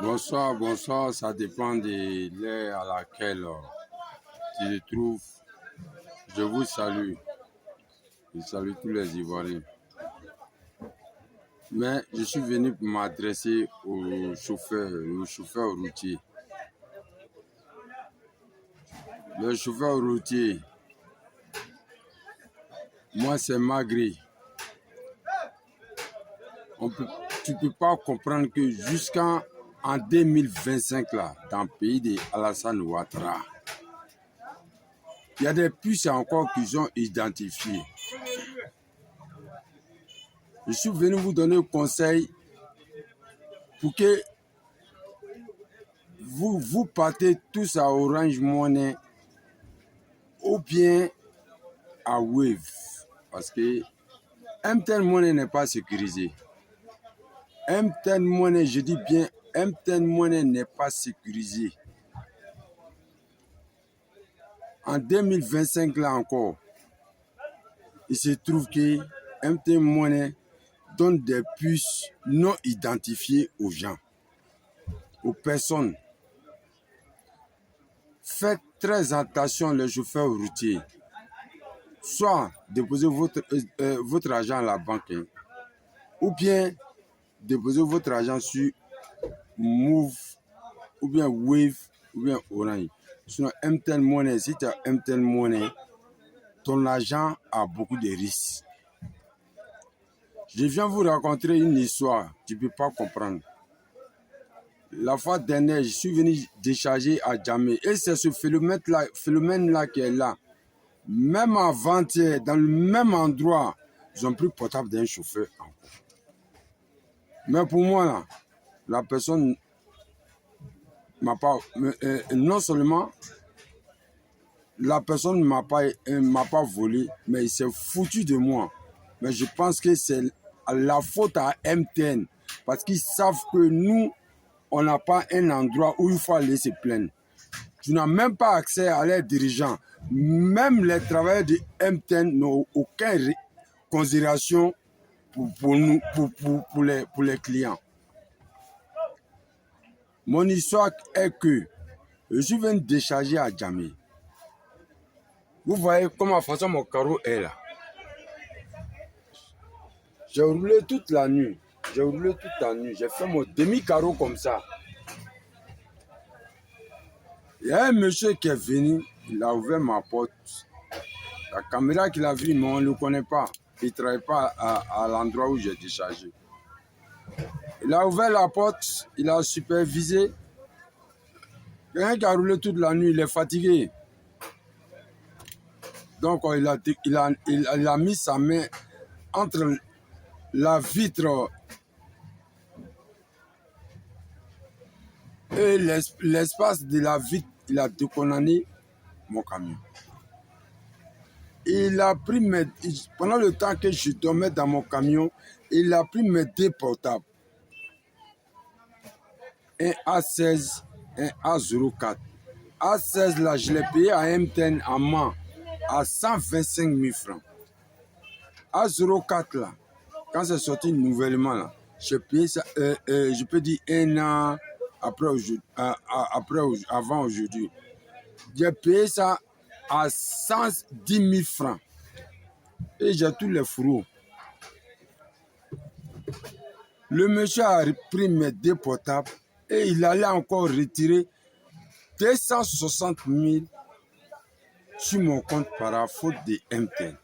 Bonsoir, bonsoir, ça dépend de l'heure à laquelle tu te trouves. Je vous salue. Je salue tous les Ivoiriens. Mais je suis venu pour m'adresser au chauffeur routier. Le chauffeur routier, moi c'est Magri. Tu ne peux pas comprendre que jusqu'en 2025, là, dans le pays de Alassane Ouattara, il y a des puces encore qu'ils ont identifiées. Je suis venu vous donner un conseil pour que vous partez tous à Orange Money ou bien à Wave. Parce que MTN Money n'est pas sécurisé. MTN Money, je dis bien, MTN Money n'est pas sécurisé. En 2025, là encore, il se trouve que MTN Money donne des puces non identifiées aux gens, aux personnes. Faites très attention les chauffeurs routiers. Soit déposez votre argent à la banque, ou bien déposez votre argent sur Move, ou bien Wave, ou bien Orange. Sinon, MTN Money, si tu as MTN Money, ton argent a beaucoup de risques. Je viens vous raconter une histoire, tu ne peux pas comprendre. La fois dernière, je suis venu décharger à Djamé. Et c'est ce phénomène-là qui est là. Même avant-hier, dans le même endroit, ils ont pris le portable d'un chauffeur encore. Mais pour moi, là, la personne m'a pas... non seulement la personne ne m'a pas volé, mais il s'est foutu de moi. Mais je pense que c'est la faute à MTN. Parce qu'ils savent que nous, on n'a pas un endroit où il faut aller se plaindre. Tu n'as même pas accès à leurs dirigeants. Même les travailleurs de MTN n'ont aucune considération pour nous, pour les clients. Mon histoire est que je suis venu décharger à Djamé. Vous voyez comment façon mon carreau est là. J'ai roulé toute la nuit. J'ai fait mon demi-carreau comme ça. Il y a un monsieur qui est venu, il a ouvert ma porte. La caméra qu'il a vue, mais on ne le connaît pas. Il ne travaille pas à l'endroit où j'ai déchargé. Il a ouvert la porte, il a supervisé. Quelqu'un qui a roulé toute la nuit, il est fatigué. Donc il a mis sa main entre la vitre et l'espace de la vitre. Il a déconnecté mon camion. Pendant le temps que je dormais dans mon camion, il a pris mes deux portables. Un A16, un A04. A16 là, je l'ai payé à MTN en main à 125 000 francs. A04 là, quand c'est sorti nouvellement là, j'ai payé ça, je peux dire un an avant aujourd'hui. J'ai payé ça à 110 000 francs. Et j'ai tous les fourreaux. Le monsieur a pris mes deux portables et il allait encore retirer 260 000 sur mon compte par la faute de MTN.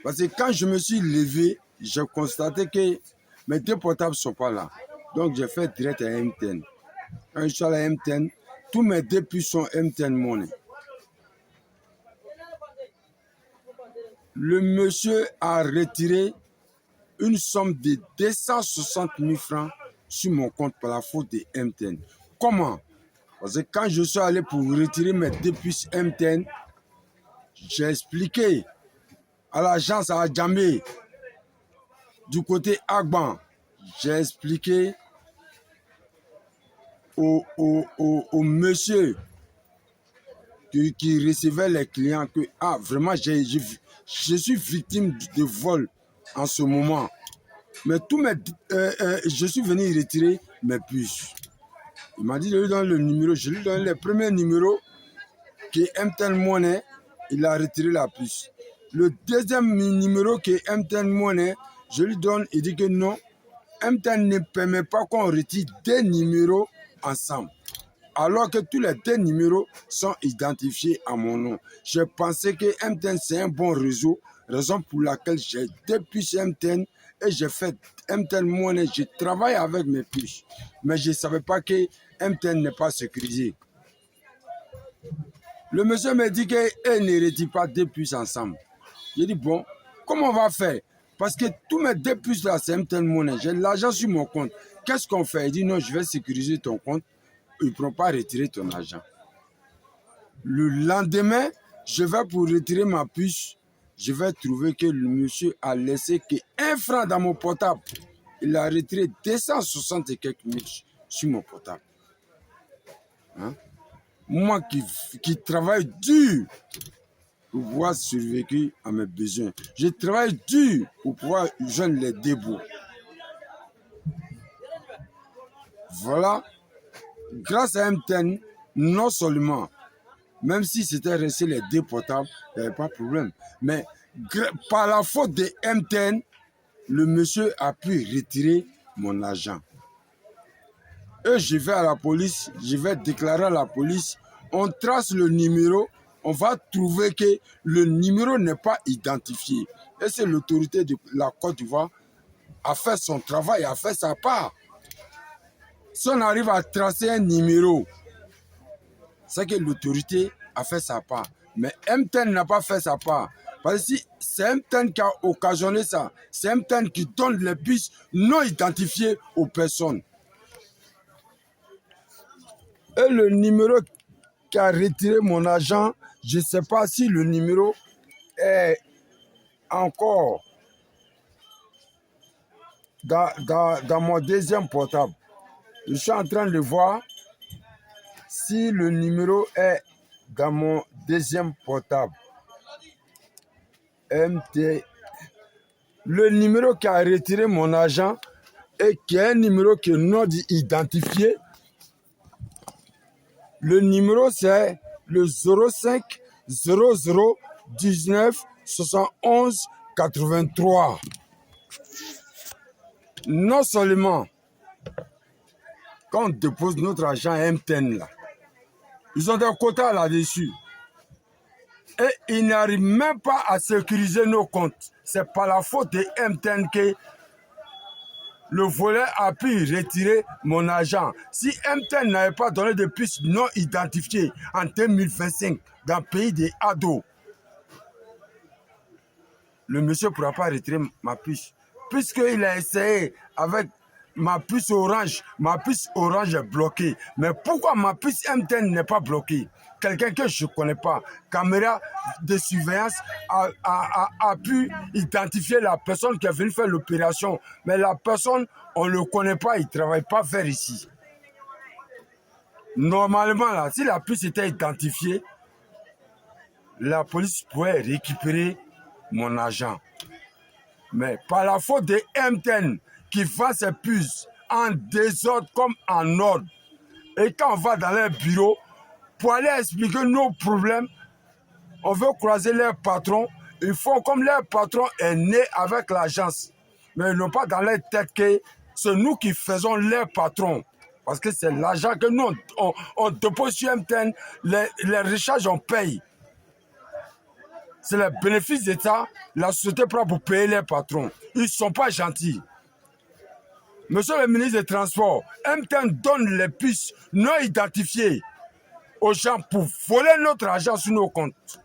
Parce que quand je me suis levé, j'ai constaté que mes deux portables ne sont pas là. Donc j'ai fait direct à MTN. Quand je suis allé à MTN, tous mes deux puces sont MTN Money. Le monsieur a retiré une somme de 260 000 francs sur mon compte par la faute de MTN. Comment? Parce que quand je suis allé pour retirer mes deux puces MTN, j'ai expliqué à l'agence à Djamé, du côté Agban, j'ai expliqué au monsieur qui recevait les clients que vraiment je suis victime de vol en ce moment. Mais je suis venu retirer mes puces. Il m'a dit de lui donner le numéro. Je lui donne les premiers numéros qui est MTN Money. Il a retiré la puce. Le deuxième numéro qui est MTN Money, je lui donne, il dit que non, MTN ne permet pas qu'on retire deux numéros ensemble. Alors que tous les deux numéros sont identifiés à mon nom. Je pensais que MTN c'est un bon réseau, raison pour laquelle j'ai deux puces MTN et j'ai fait MTN Money. Je travaille avec mes puces, mais je ne savais pas que MTN n'est pas sécurisé. Le monsieur me dit qu'il ne retire pas deux puces ensemble. J'ai dit bon, comment on va faire? Parce que tous mes deux puces là, c'est MTN Money. J'ai l'argent sur mon compte. Qu'est-ce qu'on fait? Il dit non, je vais sécuriser ton compte. Ils ne pourront pas retirer ton argent. Le lendemain, je vais pour retirer ma puce. Je vais trouver que le monsieur a laissé qu'un franc dans mon portable. Il a retiré 260 et quelques mille sur mon portable. Hein? Moi qui travaille dur pour pouvoir survivre à mes besoins. Je travaille dur pour pouvoir joindre les débuts. Voilà. Grâce à MTN, non seulement, même si c'était resté les deux portables, il n'y avait pas de problème. Mais par la faute de MTN, le monsieur a pu retirer mon argent. Et je vais à la police, je vais déclarer à la police, on trace le numéro, on va trouver que le numéro n'est pas identifié. Et c'est l'autorité de la Côte d'Ivoire a fait son travail, a fait sa part. Si on arrive à tracer un numéro, c'est que l'autorité a fait sa part. Mais MTN n'a pas fait sa part. Parce que si c'est MTN qui a occasionné ça, c'est MTN qui donne les puces non identifiées aux personnes. Et le numéro qui a retiré mon argent, je ne sais pas si le numéro est encore dans mon deuxième portable. Je suis en train de voir si le numéro est dans mon deuxième portable. MT. Le numéro qui a retiré mon argent et qui est un numéro qui est non identifié. Le numéro c'est le 05 00 19 71 83. Non seulement quand on dépose notre argent à MTN là, ils ont des quotas là-dessus. Et ils n'arrivent même pas à sécuriser nos comptes. C'est par la faute de MTN que le voleur a pu retirer mon argent. Si MTN n'avait pas donné de puces non identifiées en 2025 dans le pays des ados, le monsieur ne pourra pas retirer ma puce. Puisqu'il a essayé avec ma puce orange est bloquée. Mais pourquoi ma puce MTN n'est pas bloquée? Quelqu'un que je ne connais pas, caméra de surveillance, a pu identifier la personne qui est venue faire l'opération. Mais la personne, on ne le connaît pas, il ne travaille pas vers ici. Normalement, là, si la puce était identifiée, la police pourrait récupérer mon argent. Mais par la faute de MTN qui vend ses puces en désordre comme en ordre, et quand on va dans leur bureau, pour aller expliquer nos problèmes, on veut croiser leur patron. Ils font comme leur patron est né avec l'agence. Mais ils n'ont pas dans leur tête que c'est nous qui faisons leur patron. Parce que c'est l'argent que nous, on dépose sur MTN, les recharges, on paye. C'est le bénéfice d'État, la société prend pour payer les patrons. Ils ne sont pas gentils. Monsieur le ministre des Transports, MTN donne les puces non identifiées aux gens pour voler notre argent sur nos comptes.